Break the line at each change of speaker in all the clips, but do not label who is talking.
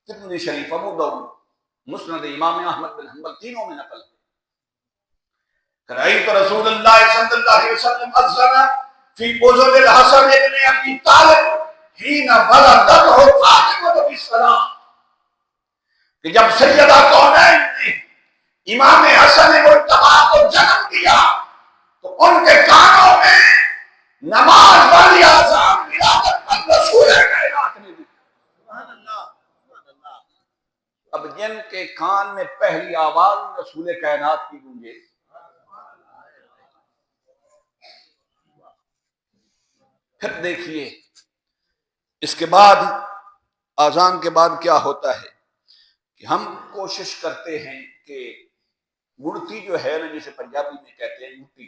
Tirmidhi शरीफ, अबू दाऊद, मुस्नद इमाम अहमद बिन humble, तीनों में नकल है। रअयतु रसूलुल्लाह सल्लल्लाहु अलैहि वसल्लम अज़्ज़ना फी उज़ुनिल हसन इब्न अबी तालिब हीना वलदतहु फातिमा बिस्सलाम, कि जब सैयदा कौनैन ने इमाम हसन मुर्तज़ा को जन्म दिया तो उनके कानों में नमाज वाली आज़ान विलादत पर रसूल कायनात ने दी। अब जिनके कान में पहली आवाज रसूल कायनात की गूंजे, फिर देखिए इसके बाद आजान के बाद क्या होता है कि हम कोशिश करते हैं कि गुड़ती जो है ना, जिसे पंजाबी में कहते हैं गुड़ती,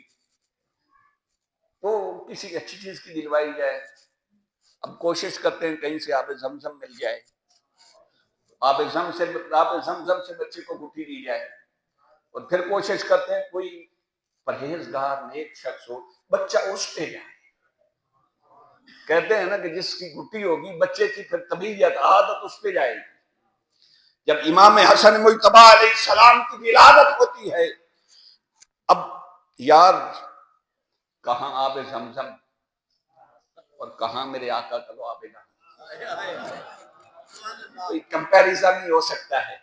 तो किसी अच्छी चीज की दिलवाई जाए। अब कोशिश करते हैं कहीं से आबे जमजम मिल जाए, आबे जमजम से बच्चे को गुट्टी दी जाए, और फिर कोशिश करते हैं कोई परहेजगार नेक शख्स हो, बच्चा उस पे जाए। कहते हैं ना कि जिसकी गुट्टी होगी बच्चे की फिर तबीयत आदत उस पे जाएगी। जब इमाम हसन मुज्तबा अलैहिस्सलाम की विलादत होती है, अब यार कहां आबे जमजम और कहां मेरे आका का आबे जमजम, कोई कंपैरिजन नहीं हो सकता है।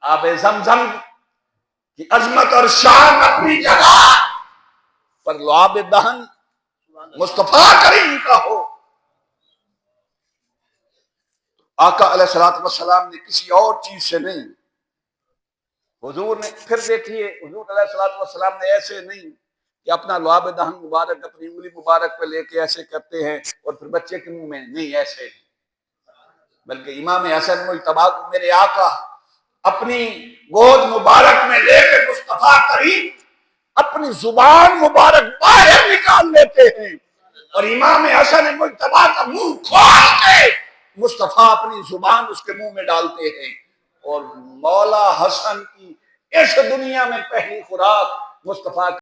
आबे जमजम की अजमत और शान अपनी जगह पर, लुआब दहन मुस्तफा करीम का हो। आका अलैहिस्सलातु वस्सलाम ने किसी और चीज से नहीं, हुजूर ने, फिर देखिए हुजूर अलैहिस्सलातु वस्सलाम ने ऐसे नहीं कि अपना लुआब दहन मुबारक अपनी उंगली मुबारक पे लेके ऐसे करते हैं और फिर बच्चे के मुंह में, नहीं ऐसे नहीं, बल्कि इमाम हसन मुज्तबा को मेरे आका अपनी गोद मुबारक में लेके मुस्तफा करीम अपनी जुबान मुबारक बाहर निकाल लेते हैं और इमाम हसन मुज्तबा का मुंह खोल के मुस्तफा अपनी जुबान उसके मुंह में डालते हैं। और मौला हसन की इस दुनिया में पहली खुराक मुस्तफा